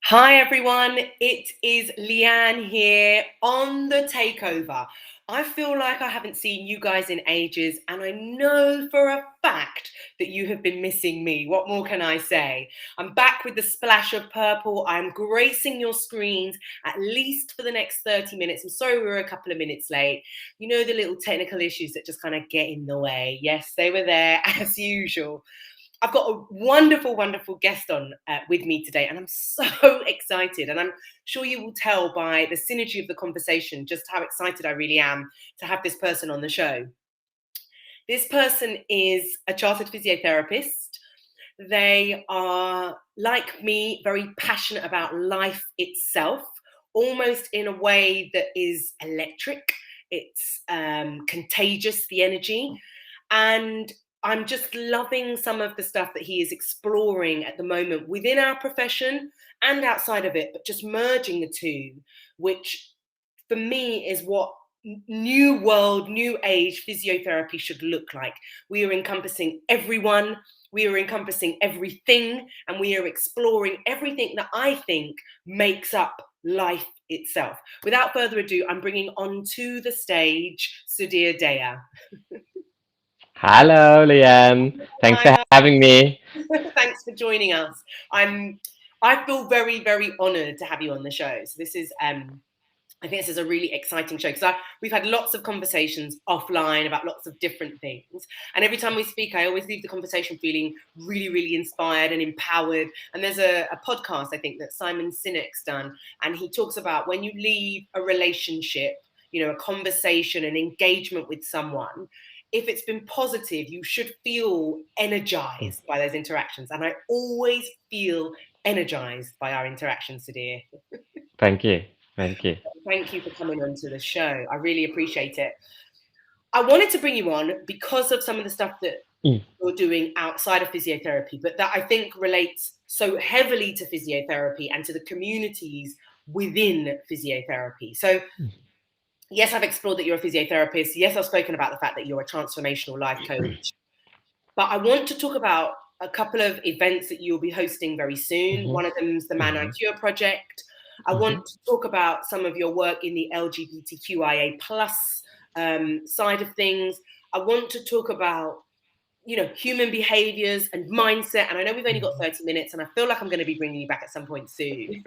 Hi everyone, it is Leanne here on the takeover. I feel like I haven't seen you guys in ages, and I know for a fact that you have been missing me. What more can I say? I'm back with the splash of purple. I'm gracing your screens at least for the next 30 minutes. I'm sorry we were a couple of minutes late. You know, the little technical issues that just kind of get in the way. Yes, they were there as usual. I've got a wonderful, wonderful guest on with me today, and I'm so excited. And I'm sure you will tell by the synergy of the conversation just how excited I really am to have this person on the show. This person is a chartered physiotherapist. They are, like me, very passionate about life itself, almost in a way that is electric. It's contagious, the energy. And I'm just loving some of the stuff that he is exploring at the moment within our profession and outside of it, but just merging the two, which for me is what new world, new age physiotherapy should look like. We are encompassing everyone, we are encompassing everything, and we are exploring everything that I think makes up life itself. Without further ado, I'm bringing onto the stage Sudhir Daya. Hello, Leanne. Thanks for Hi, having me. thanks for joining us. I feel very, very honoured to have you on the show. So this is I think this is a really exciting show because we've had lots of conversations offline about lots of different things. And every time we speak, I always leave the conversation feeling really, really inspired and empowered. And there's a podcast, I think, that Simon Sinek's done. And he talks about when you leave a relationship, you know, a conversation, an engagement with someone, if it's been positive, you should feel energized by those interactions. And I always feel energized by our interactions today. Thank you. Thank you. Thank you for coming on to the show. I really appreciate it. I wanted to bring you on because of some of the stuff that Mm. you're doing outside of physiotherapy, but that I think relates so heavily to physiotherapy and to the communities within physiotherapy. So, yes, I've explored that you're a physiotherapist. Yes, I've spoken about the fact that you're a transformational life coach. But I want to talk about a couple of events that you'll be hosting very soon. Mhm, One of them is the Man I mhm, Cure project. I mhm. want to talk about some of your work in the LGBTQIA plus side of things. I want to talk about, you know, human behaviors and mindset. And I know we've only got 30 minutes, and I feel like I'm going to be bringing you back at some point soon.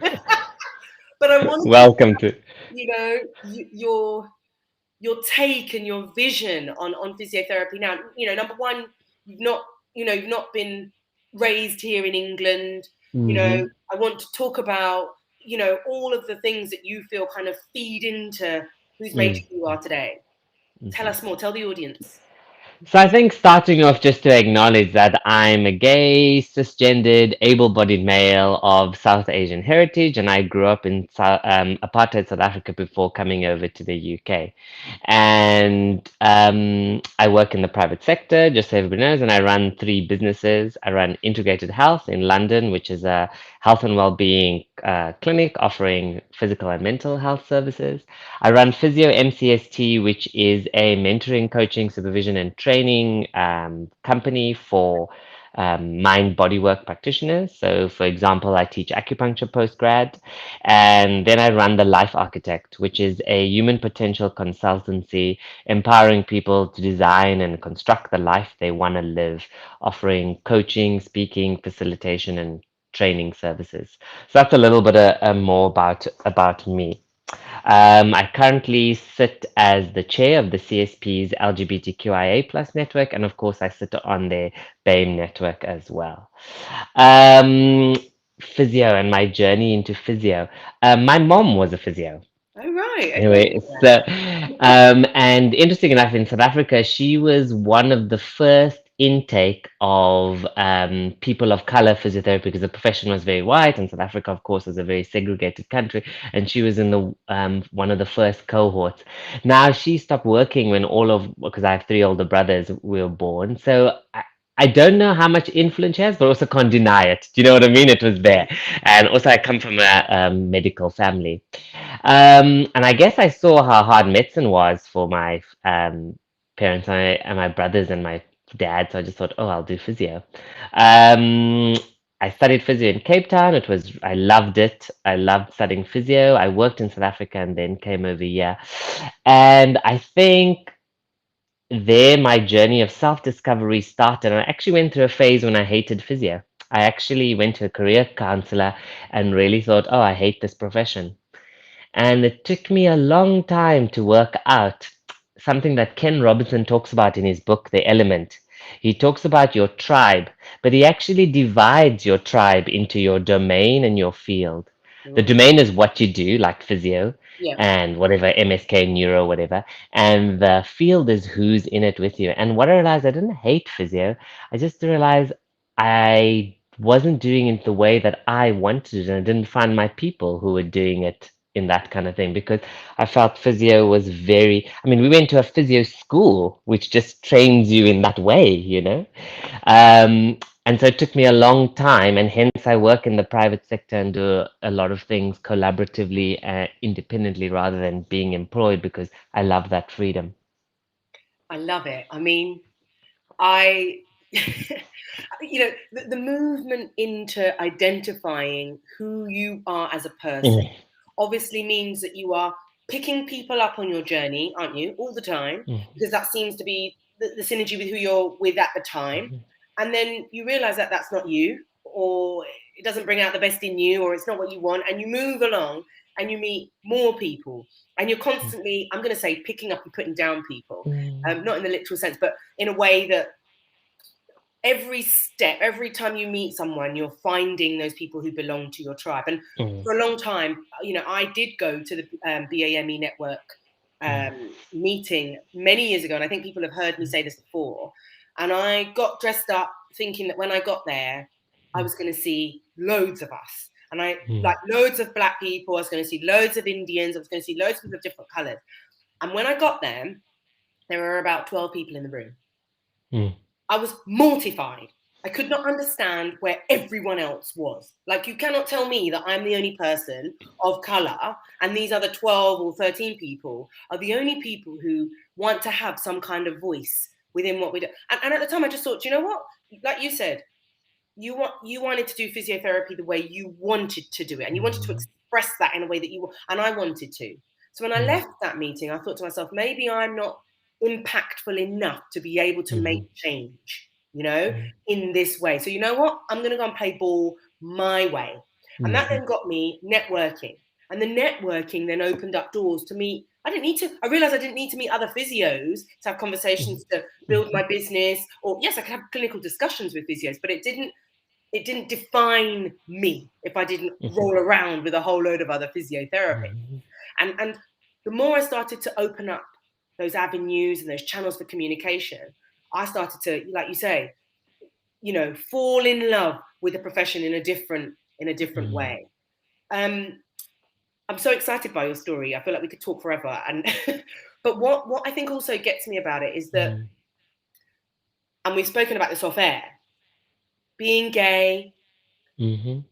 But I want to talk Welcome about, to. you know, your take and your vision on physiotherapy now. You know, number one, you've not, you've not been raised here in England. You know, Mhm, I want to talk about, all of the things that you feel kind of feed into who's made mm, you who you are today. Tell mhm. us more, tell the audience. So I think starting off, just to acknowledge that I'm a gay, cisgendered, able-bodied male of South Asian heritage, and I grew up in apartheid South Africa before coming over to the UK. And I work in the private sector, just so everybody knows, and I run three businesses. I run Integrated Health in London, which is a health and well-being clinic offering physical and mental health services. I run Physio MCST, which is a mentoring, coaching, supervision, and training company for mind body work practitioners. So, for example, I teach acupuncture post grad, and then I run The Life Architect, which is a human potential consultancy empowering people to design and construct the life they want to live, offering coaching, speaking, facilitation, and training services. So that's a little bit more about me. I currently sit as the chair of the CSP's LGBTQIA plus network, and of course, I sit on their BAME network as well. Um, Physio and my journey into physio. My mom was a physio. Oh, right. Okay. Anyway, and interesting enough, in South Africa, she was one of the first intake of people of color physiotherapy because the profession was very white, and South Africa, of course, is a very segregated country, and she was in the one of the first cohorts. Now she stopped working when because I have three older brothers were born, so. I don't know how much influence she has, but also can't deny it. Do you know what I mean? It was there. And also, I come from a medical family. And I guess I saw how hard medicine was for my parents and my brothers and my dad. So I just thought, oh, I'll do physio. Um, I studied physio in Cape Town. I loved it. I loved studying physio. I worked in South Africa and then came over here. And I think there my journey of self-discovery started. I actually went through a phase when I hated physio. I actually went to a career counselor and really thought, oh, I hate this profession. And it took me a long time to work out something that Ken Robinson talks about in his book, The Element. He talks about your tribe, but he actually divides your tribe into your domain and your field. The Mm. domain is what you do, like physio Yeah, and whatever, MSK, neuro, whatever. And the field is who's in it with you. And what I realized, I didn't hate physio. I just realized I wasn't doing it the way that I wanted it, and I didn't find my people who were doing it in that kind of thing because I felt physio was very, I mean, we went to a physio school which just trains you in that way, you know? And so it took me a long time, and hence I work in the private sector and do a lot of things collaboratively, independently rather than being employed because I love that freedom. I love it. I mean, I, the movement into identifying who you are as a person Mm, obviously means that you are picking people up on your journey, aren't you, all the time? mm, Because that seems to be the synergy with who you're with at the time. mhm, And then you realize that that's not you, or it doesn't bring out the best in you, or it's not what you want. And you move along and you meet more people. And you're constantly, I'm going to say, picking up and putting down people, mm, not in the literal sense, but in a way that every step, every time you meet someone, you're finding those people who belong to your tribe. And mm, for a long time, I did go to the BAME network mm, meeting many years ago, and I think people have heard me say this before. And I got dressed up thinking that when I got there, I was going to see loads of us. And I mm, like loads of black people. I was going to see loads of Indians. I was going to see loads of people of different colors. And when I got there were about 12 people in the room. mm, I was mortified. I could not understand where everyone else was. Like, you cannot tell me that I'm the only person of color and these other 12 or 13 people are the only people who want to have some kind of voice within what we do. And at the time, I just thought, you know what? Like you said, you wanted to do physiotherapy the way you wanted to do it, and you wanted to mm, express that in a way that and I wanted to. So when I mm, left that meeting, I thought to myself, maybe I'm not impactful enough to be able to make mhm, change, mm, in this way. So you know what? I'm going to go and play ball my way. And that mhm, then got me networking. And the networking then opened up doors to meet. I realized I didn't need to meet other physios to have mhm, conversations to build my business. Or yes, I could have clinical discussions with physios, but it didn't define me if I didn't mhm, roll around with a whole load of other physiotherapists. mhm, And the more I started to open up those avenues and those channels for communication, I started to, like you say, fall in love with the profession in a different mhm, way. Um, I'm so excited by your story. I feel like we could talk forever. And but what I think also gets me about it is that, mhm, and we've spoken about this off air, being gay, mhm,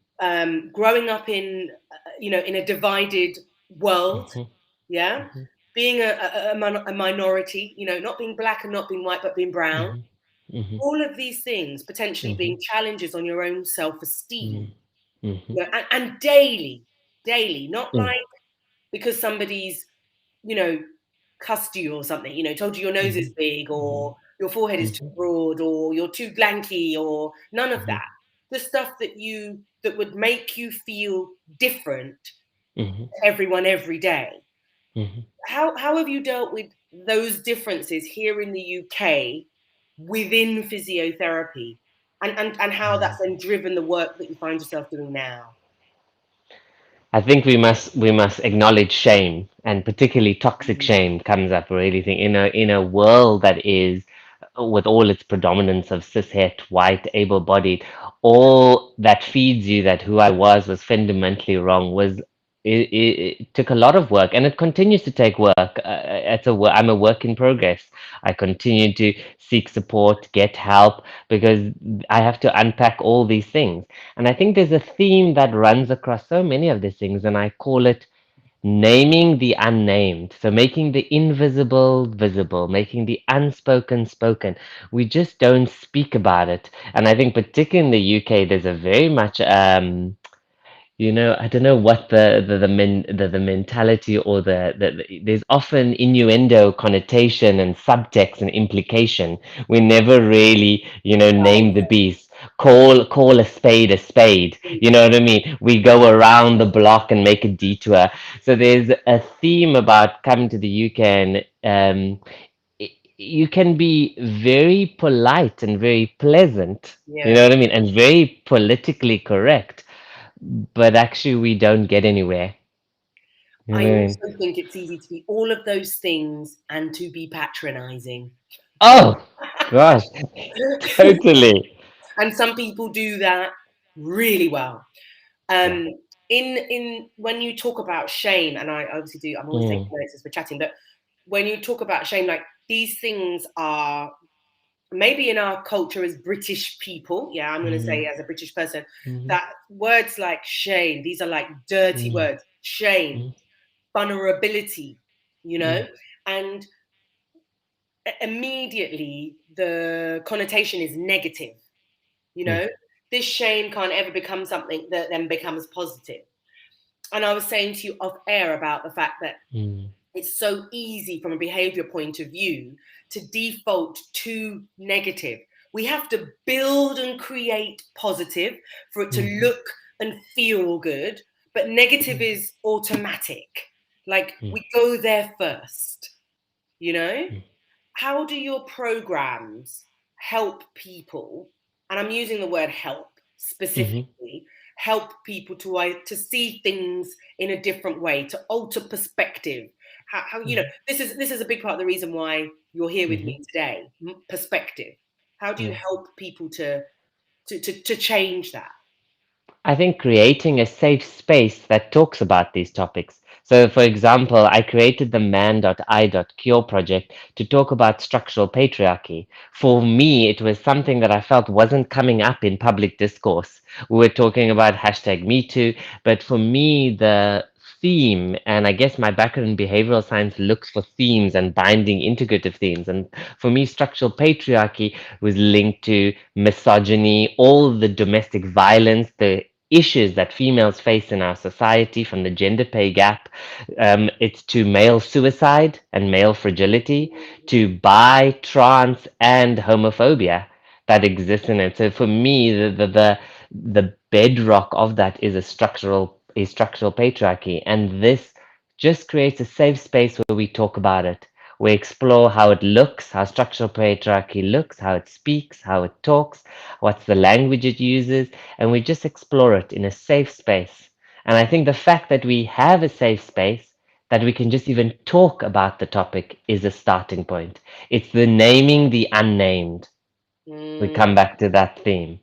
growing up in a divided world, mhm, yeah, mhm, being a minority, not being black and not being white, but being brown. mhm, mhm, All of these things potentially mhm, being challenges on your own self-esteem, mhm, mhm, and daily, not mm, like because somebody's, you know, cussed you or something, told you your nose is mhm, big mhm, or your forehead is too mhm, broad or you're too lanky or none of mhm, that. The stuff that would make you feel different mhm, to everyone every day. mhm. How have you dealt with those differences here in the UK within physiotherapy, and how that's then driven the work that you find yourself doing now? I think we must acknowledge shame, and particularly toxic Mm, shame comes up really thing in a world that is, with all its predominance of cishet, white, able-bodied, all that feeds you that who I was fundamentally wrong was it took a lot of work, and it continues to take work. I'm a work in progress. I continue to seek support, get help, because I have to unpack all these things. And I think there's a theme that runs across so many of these things, and I call it naming the unnamed. So making the invisible visible, making the unspoken spoken. We just don't speak about it. And I think particularly in the UK, there's a very much I don't know what the mentality or there's often innuendo, connotation, and subtext and implication. We never really, name the beast. Call a spade a spade. You know what I mean? We go around the block and make a detour. So there's a theme about coming to the UK, and you can be very polite and very pleasant. You Yeah. know what I mean? And very politically correct, but actually we don't get anywhere. You know I what I mean? also think it's easy to be all of those things and to be patronizing. Oh gosh, totally. And some people do that really well. Yeah. Um, in when you talk about shame, and I obviously do, I'm always taking Mm, notes as we're chatting, but when you talk about shame, like these things are maybe in our culture as British people, yeah, I'm going to say mhm, as a British person, mhm, that words like shame, these are like dirty mm, words, shame, mm, vulnerability, you mm, know, and immediately the connotation is negative, you mm, know. This shame can't ever become something that then becomes positive. And I was saying to you off air about the fact that mm, it's so easy from a behavior point of view to default to negative. We have to build and create positive for it to mhm, look and feel good, but negative mm, is automatic. Like mm, we go there first, you know? mm, How do your programs help people, and I'm using the word help mhm, specifically, help people to see things in a different way, to alter perspective? How you know, mhm, this is a big part of the reason why you're here with mhm, me today. Perspective. How do you mm. help people to change that? I think creating a safe space that talks about these topics. So, for example, I created the man.i.cure project to talk about structural patriarchy. For me, it was something that I felt wasn't coming up in public discourse. We were talking about hashtag Me Too, but for me, the theme, and I guess my background in behavioral science looks for themes and binding integrative themes. And for me, structural patriarchy was linked to misogyny, all the domestic violence, the issues that females face in our society, from the gender pay gap. It's to male suicide and male fragility, to bi, trans, and homophobia that exists in it. So for me, the bedrock of that is a structural patriarchy, and this just creates a safe space where we talk about it. We explore how it looks, how structural patriarchy looks, how it speaks, how it talks, what's the language it uses, and we just explore it in a safe space. And I think the fact that we have a safe space, that we can just even talk about the topic, is a starting point. It's the naming the unnamed. We Mm, come back to that theme.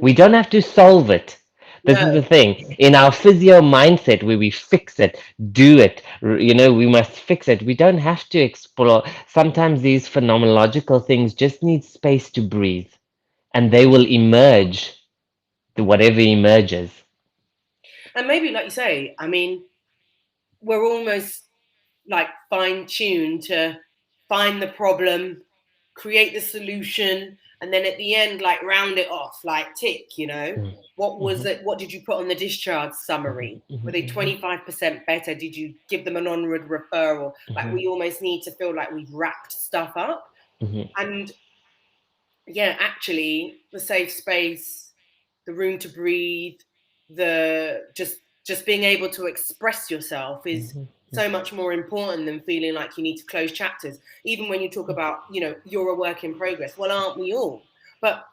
We mm. don't have to solve it. This is the No, thing. In our physio mindset, where we fix it, do it, we must fix it. We don't have to explore. Sometimes these phenomenological things just need space to breathe, and they will emerge to whatever emerges. and maybe like you say, I mean, we're almost like fine tuned to find the problem, create the solution, and then at the end, like round it off, like tick, you know. Mm, What was mhm, it? What did you put on the discharge mhm, summary? Were mhm, they mhm, 25% better? Did you give them an onward referral? Like mhm, we almost need to feel like we've wrapped stuff up. mhm, And yeah, actually, the safe space, the room to breathe, the just being able to express yourself is mhm, so much more important than feeling like you need to close chapters. Even when you talk about, you're a work in progress. Well, aren't we all? But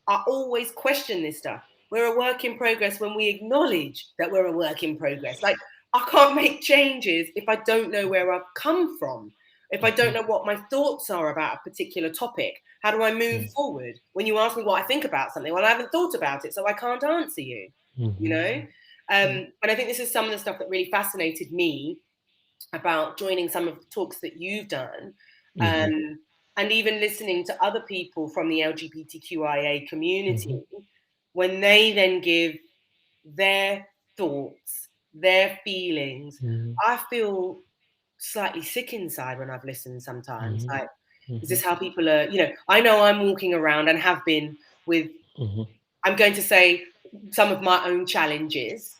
I always question this stuff. We're a work in progress when we acknowledge that we're a work in progress. Like I can't make changes if I don't know where I've come from. If I don't know what my thoughts are about a particular topic, how do I move forward? When you ask me what I think about something, well, I haven't thought about it, so I can't answer you, you mhm, know? And I think this is some of the stuff that really fascinated me about joining some of the talks that you've done, mhm, um, and even listening to other people from the LGBTQIA community mhm, when they then give their thoughts their feelings. Mhm, I feel slightly sick inside when I've listened sometimes. mhm, Like, is mhm, this how people are? I know I'm walking around and have been with, mhm, I'm going to say, some of my own challenges.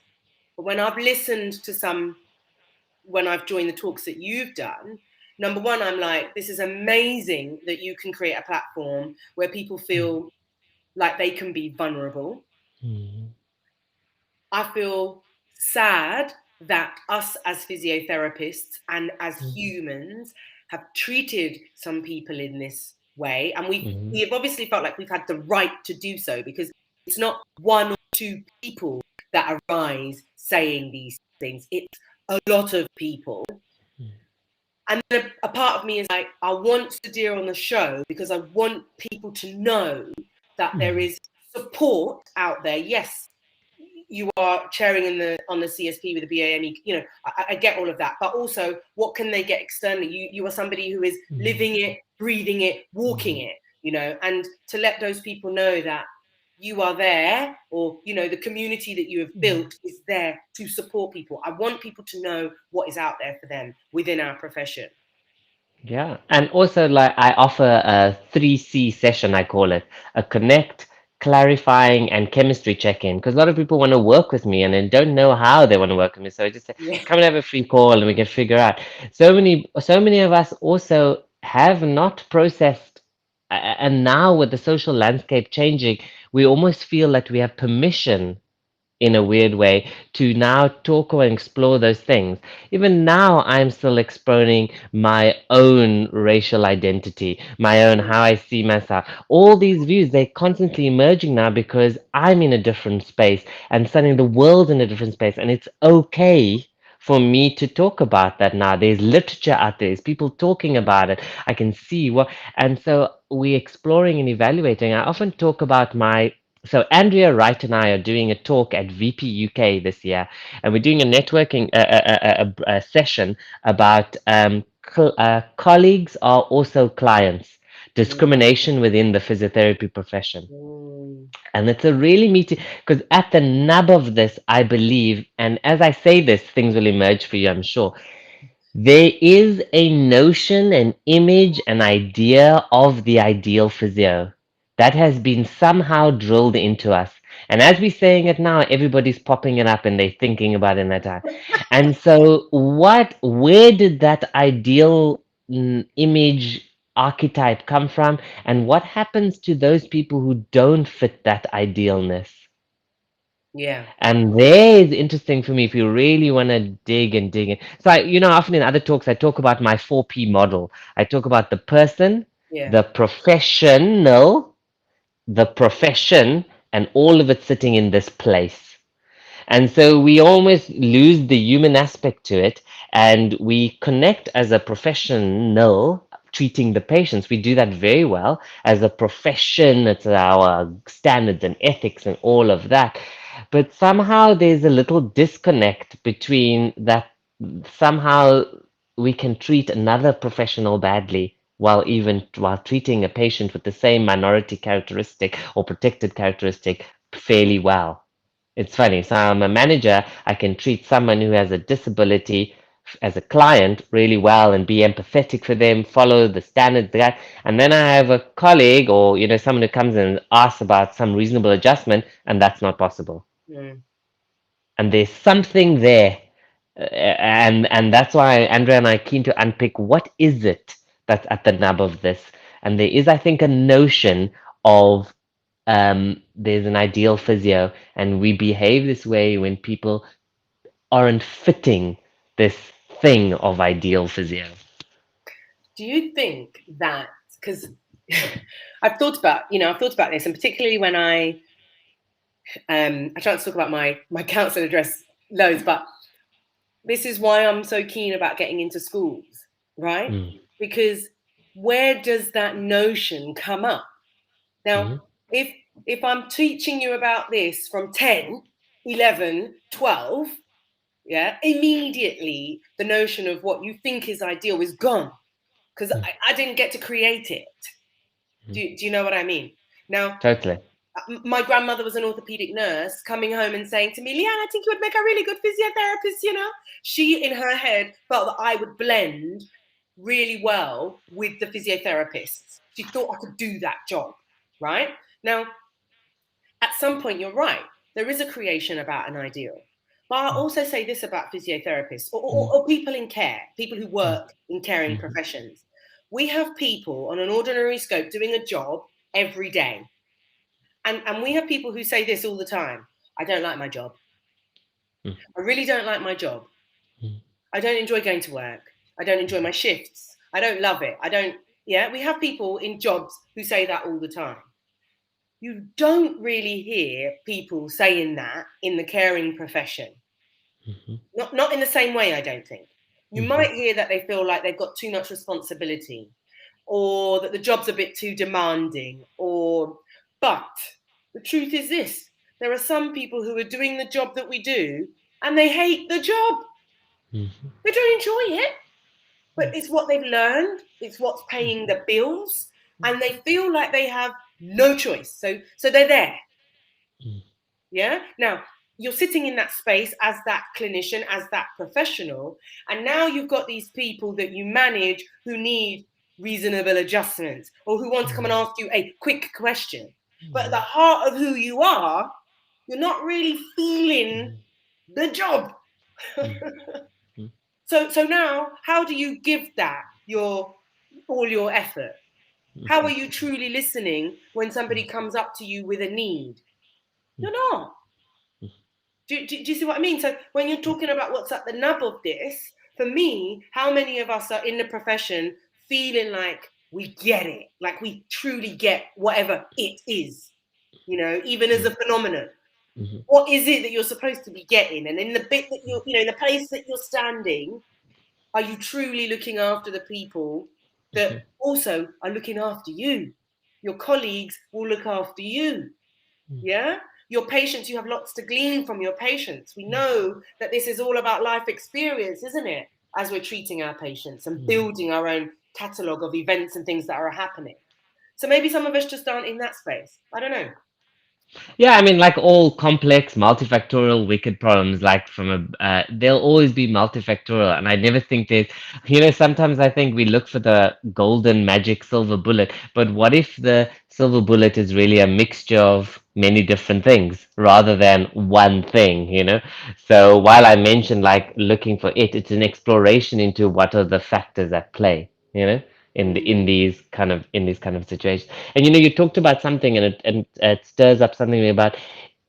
But when I've listened to when I've joined the talks that you've done, number one, I'm like, this is amazing that you can create a platform where people feel like they can be vulnerable. mhm, I feel sad that us as physiotherapists and as mhm, humans have treated some people in this way. And mhm, we've obviously felt like we've had the right to do so, because it's not one or two people that arise saying these things, it's a lot of people. And then a part of me is like, I want Sudhir on the show because I want people to know that there mhm, is support out there. Yes, you are chairing on the CSP with the BAME. I get all of that, but also, what can they get externally? You are somebody who is mhm, living it, breathing it, walking mhm, it. And to let those people know that you are there, or the community that you have mhm. built is there to support people. I want people to know what is out there for them within our profession. Yeah, and also like I offer a 3C session, I call it, a connect, clarifying, and chemistry check-in. Because a lot of people want to work with me and then don't know how they want to work with me. So I just say, Yeah. come and have a free call and we can figure out. So many of us also have not processed, and now with the social landscape changing, we almost feel that we have permission in a weird way to now talk or explore those things. Even now, I'm still exploring my own racial identity, my own how I see myself. All these views, they're constantly emerging now because I'm in a different space and suddenly the world's in a different space, and it's okay. For me to talk about that now, there's literature out there, there's people talking about it. I can see what, and so we're exploring and evaluating. I often talk about so Andrea Wright and I are doing a talk at VP UK this year, and we're doing a networking a session about colleagues are also clients, discrimination within the physiotherapy profession. Mm. And it's a really meaty, because at the nub of this, I believe, and as I say this, things will emerge for you, I'm sure. There is a notion, an image, an idea of the ideal physio that has been somehow drilled into us. And as we're saying it now, everybody's popping it up and they're thinking about it in that time. And so, where did that ideal image archetype come from? And what happens to those people who don't fit that idealness? Yeah. And there is interesting for me if you really want to dig and dig in. So, often in other talks, I talk about my 4P model. I talk about the person, Yeah. the professional, the profession, and all of it sitting in this place. And so we almost lose the human aspect to it, and we connect as a professional treating the patients. We do that very well as a profession. It's our standards and ethics and all of that. But somehow there's a little disconnect between that. Somehow we can treat another professional badly while treating a patient with the same minority characteristic or protected characteristic fairly well. It's funny. So I'm a manager. I can treat someone who has a disability as a client really well and be empathetic for them, follow the standards. And then I have a colleague or someone who comes in and asks about some reasonable adjustment, and that's not possible. Mm. And there's something there, and that's why Andrea and I are keen to unpick what is it that's at the nub of this. And there is, I think, a notion of there's an ideal physio, and we behave this way when people aren't fitting this thing of ideal physio. Do you think that, because I've thought about this, and particularly when I try to talk about my council address loads, but this is why I'm so keen about getting into schools, right? Mm, Because where does that notion come up? Now, mm, if I'm teaching you about this from 10, 11, 12, yeah, immediately the notion of what you think is ideal is gone, because mm, I didn't get to create it. mm. Do you know what I mean? Now, Totally. my grandmother was an orthopedic nurse coming home and saying to me, Leanne, I think you would make a really good physiotherapist, you know. She, in her head, felt that I would blend really well with the physiotherapists. She thought I could do that job, right? Now, at some point, you're right. There is a creation about an ideal. But I'll also say this about physiotherapists or people in care, people who work in caring professions. We have people on an ordinary scope doing a job every day. And we have people who say this all the time. I don't like my job. I really don't like my job. I don't enjoy going to work. I don't enjoy my shifts. I don't love it. I don't, yeah. We have people in jobs who say that all the time. You don't really hear people saying that in the caring profession. Not in the same way, I don't think. You might hear that they feel like they've got too much responsibility or that the job's a bit too demanding but the truth is this. There are some people who are doing the job that we do and they hate the job. They don't enjoy it, but it's what they've learned. It's what's paying the bills and they feel like they have no choice. So they're there. Yeah. Now, you're sitting in that space as that clinician, as that professional, and now you've got these people that you manage who need reasonable adjustments or who want to come and ask you a quick question. But at the heart of who you are, you're not really feeling the job. So now, how do you give that all your effort? How are you truly listening when somebody comes up to you with a need? You're not. Do you see what I mean? So when you're talking about what's at the nub of this, for me, how many of us are in the profession feeling like we get it, like we truly get whatever it is, you know, even as a phenomenon. What is it that you're supposed to be getting? And in the bit that in the place that you're standing, are you truly looking after the people that also are looking after you? Your colleagues will look after you. Yeah? Your patients, you have lots to glean from your patients. We know that this is all about life experience, isn't it? As we're treating our patients and building our own catalogue of events and things that are happening. So maybe some of us just aren't in that space. I don't know. Yeah, I mean, like all complex, multifactorial, wicked problems, like from they'll always be multifactorial. And I never think sometimes I think we look for the golden magic silver bullet, but what if the silver bullet is really a mixture of many different things rather than one thing, you know? So while I mentioned like looking for it, it's an exploration into what are the factors at play, you know? In these kind of situations. And you talked about something, and it stirs up something about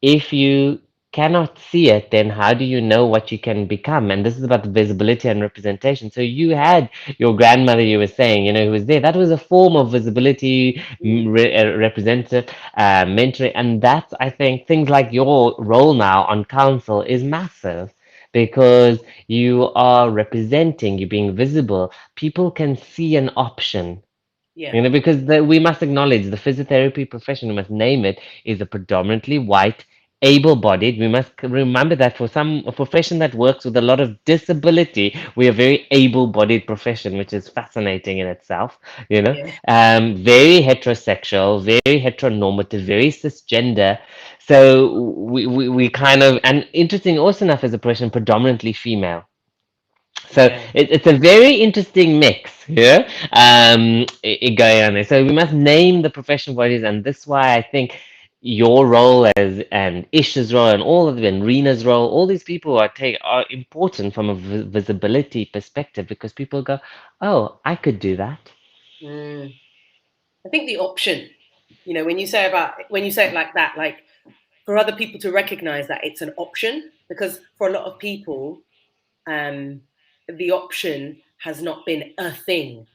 if you cannot see it, then how do you know what you can become? And this is about the visibility and representation. So you had your grandmother, you were saying, who was there. That was a form of visibility, representative, mentoring, and that's, I think, things like your role now on council is massive because you are representing, you're being visible. People can see an option, Yeah. because we must acknowledge the physiotherapy profession, we must name it, is a predominantly white, able-bodied. We must remember that for a profession that works with a lot of disability, we are a very able-bodied profession, which is fascinating in itself, Yeah. very heterosexual, very heteronormative, very cisgender. So we kind of, and interesting also enough as a profession, predominantly female. So Yeah. it's a very interesting mix here, going on there. So we must name the professional bodies, and this is why I think your role and Ish's role and all of them, and Rena's role, all these people are important from a visibility perspective because people go, oh, I could do that. Mm. I think the option, when you say it like that, like for other people to recognize that it's an option, because for a lot of people, the option has not been a thing.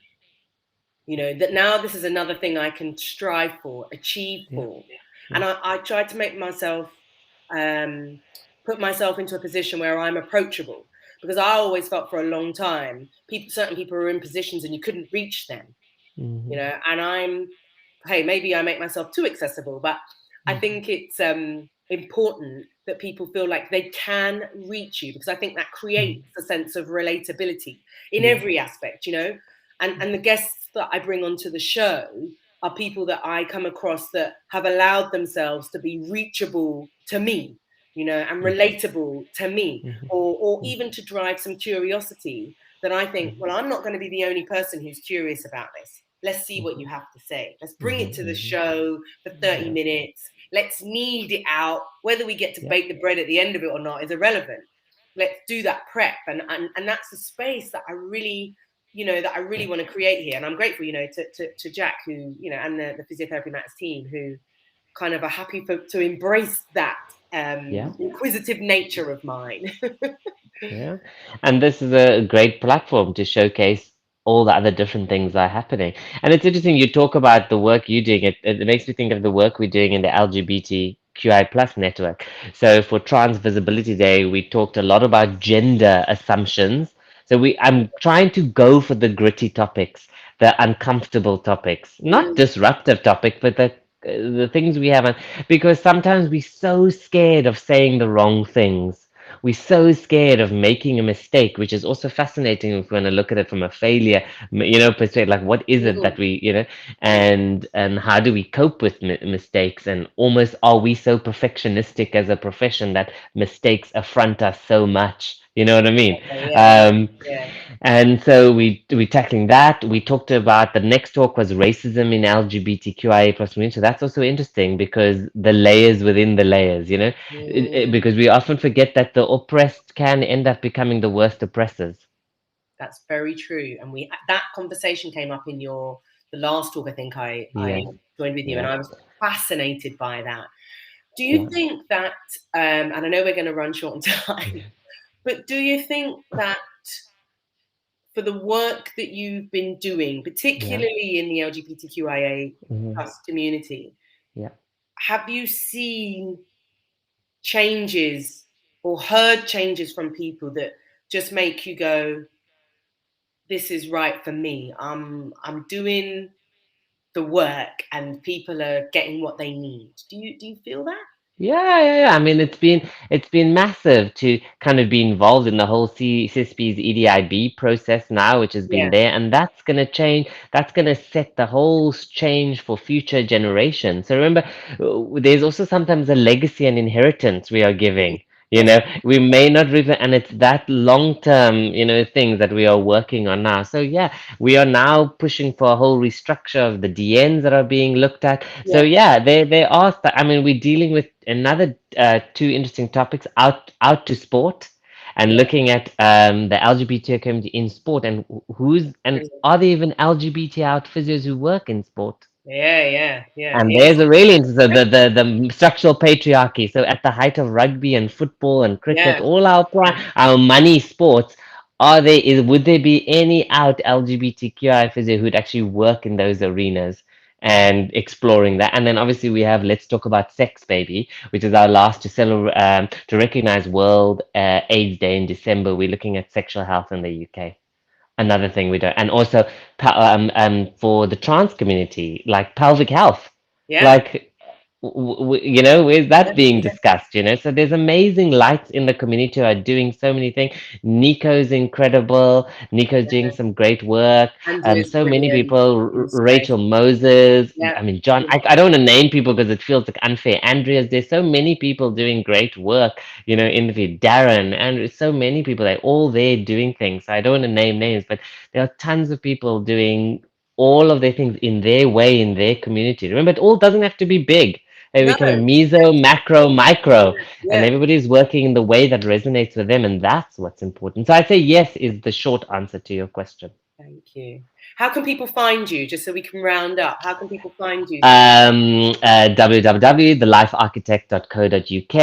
That now this is another thing I can strive for, achieve Yeah. for. And I tried to make myself, put myself into a position where I'm approachable, because I always felt for a long time, certain people were in positions and you couldn't reach them, and hey, maybe I make myself too accessible, but I think it's important that people feel like they can reach you, because I think that creates a sense of relatability in every aspect, and the guests that I bring onto the show are people that I come across that have allowed themselves to be reachable to me, you know, and relatable to me, or even to drive some curiosity that I think, well, I'm not going to be the only person who's curious about this. Let's see what you have to say. Let's bring it to the show for 30 Yeah. minutes. Let's knead it out. Whether we get to Yeah. bake the bread at the end of it or not is irrelevant. Let's do that prep. And that's the space that I really, you know, that I really want to create here. And I'm grateful, you know, to Jack, who, you know, and the Physiotherapy Matters team, who kind of are happy to embrace that Yeah. inquisitive nature of mine. Yeah. And this is a great platform to showcase all the other different things that are happening. And it's interesting you talk about the work you're doing. It makes me think of the work we're doing in the LGBTQI plus network. So for Trans Visibility Day, we talked a lot about gender assumptions. So I'm trying to go for the gritty topics, the uncomfortable topics, not Mm, disruptive topic, but the things we have, because sometimes we're so scared of saying the wrong things. We're so scared of making a mistake, which is also fascinating if we want to look at it from a failure, perspective. Like, what is it that mm, we, mm. and how do we cope with mistakes? And almost, are we so perfectionistic as a profession that mistakes affront us so much? You know what I mean? Yeah, Um, yeah. and so we tackling that. We talked about the next talk was racism in LGBTQIA plus community. So that's also interesting because the layers within the layers, Mm, because we often forget that the oppressed can end up becoming the worst oppressors. that's very true. And that conversation came up in the last talk I think I Yeah, joined with you, and yeah, I was fascinated by that. Do you yeah, think that, and I know we're going to run short on time, but do you think that for the work that you've been doing, yeah, particularly in the LGBTQIA mhm, plus community, yeah. have you seen changes or heard changes from people that just make you go, this is right for me? I'm doing the work and people are getting what they need. Do you feel that? Yeah, yeah, yeah. I mean, it's been massive to kind of be involved in the whole CISP's EDIB process now, which has been Yeah. there, and that's going to change. That's going to set the whole change for future generations. So remember, there's also sometimes a legacy and inheritance we are giving. Yes. We may not reap it, and it's that long-term, things that we are working on now. So yeah, we are now pushing for a whole restructure of the DNs that are being looked at. So Yeah. yeah, they are. I mean, we're dealing with another two interesting topics: out to sport, and Yeah. looking at the LGBT community in sport, and Brilliant. are there even LGBT out physios who work in sport? Yeah. Yeah. Yeah. And It's, there's a really interesting the structural patriarchy. So at the height of rugby and football and cricket, yeah. all our money sports, would there be any out LGBTQI physio who'd actually work in those arenas and exploring that? And then obviously we have Let's Talk About Sex Baby, which is our last to celebrate to recognize World AIDS Day in December. We're looking at sexual health in the UK. Another thing we do, and also for the trans community, like pelvic health, Yeah. like where's Yeah. that being discussed? So there's amazing lights in the community who are doing so many things. Nico's incredible. Nico's doing some great work. Andrea's So many brilliant people. in the space. Rachel Moses. Yeah. I mean, John. I don't want to name people because it feels like unfair. Andrea's. There's so many people doing great work. In the field. Darren and so many people. They're all there doing things. I don't want to name names, but there are tons of people doing all of their things in their way in their community. Remember, it all doesn't have to be big. We No. kind of meso, macro, micro, and Yeah. everybody's working in the way that resonates with them, and that's what's important. So I'd say yes is the short answer to your question. Thank you. How can people find you? Just so we can round up. How can people find you? www.thelifearchitect.co.uk,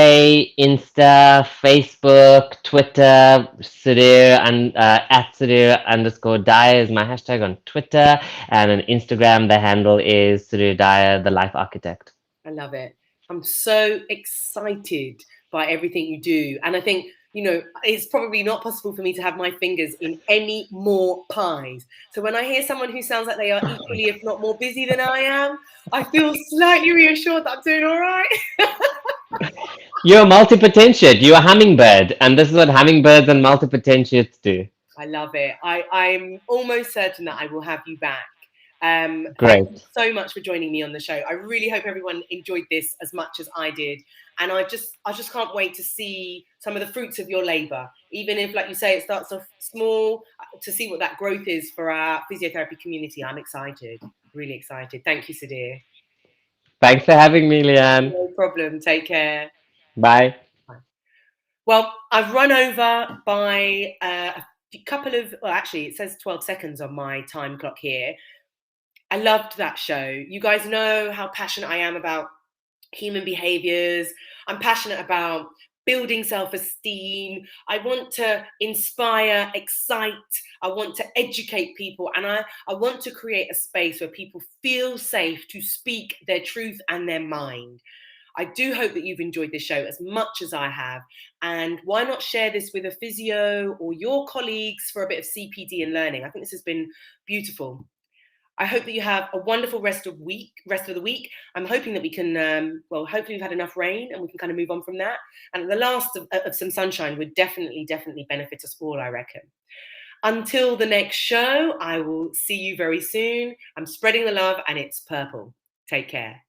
Insta, Facebook, Twitter, Sudhir and at Sudhir_Daya is my hashtag on Twitter, and on Instagram the handle is Sudhir Daya, the Life Architect. I love it. I'm so excited by everything you do. And I think, it's probably not possible for me to have my fingers in any more pies. So when I hear someone who sounds like they are equally, if not more busy than I am, I feel slightly reassured that I'm doing all right. You're a multi-potentiate. You're a hummingbird, and this is what hummingbirds and multi-potentiates do. I love it. I'm almost certain that I will have you back. Thank you Great. so much for joining me on the show. I really hope everyone enjoyed this as much as I did. And I just can't wait to see some of the fruits of your labor, even if, like you say, it starts off small, to see what that growth is for our physiotherapy community. I'm excited, really excited. Thank you, Sudhir. Thanks for having me, Leanne. No problem. Take care. Bye. Bye. Well, I've run over by a couple of, well, actually, it says 12 seconds on my time clock here. I loved that show. You guys know how passionate I am about human behaviors. I'm passionate about building self-esteem. I want to inspire, excite. I want to educate people. And I want to create a space where people feel safe to speak their truth and their mind. I do hope that you've enjoyed this show as much as I have. And why not share this with a physio or your colleagues for a bit of CPD and learning? I think this has been beautiful. I hope that you have a wonderful rest of the week. I'm hoping that we can, hopefully we've had enough rain and we can kind of move on from that. And the last of some sunshine would definitely benefit us all, I reckon. Until the next show, I will see you very soon. I'm spreading the love and it's purple. Take care.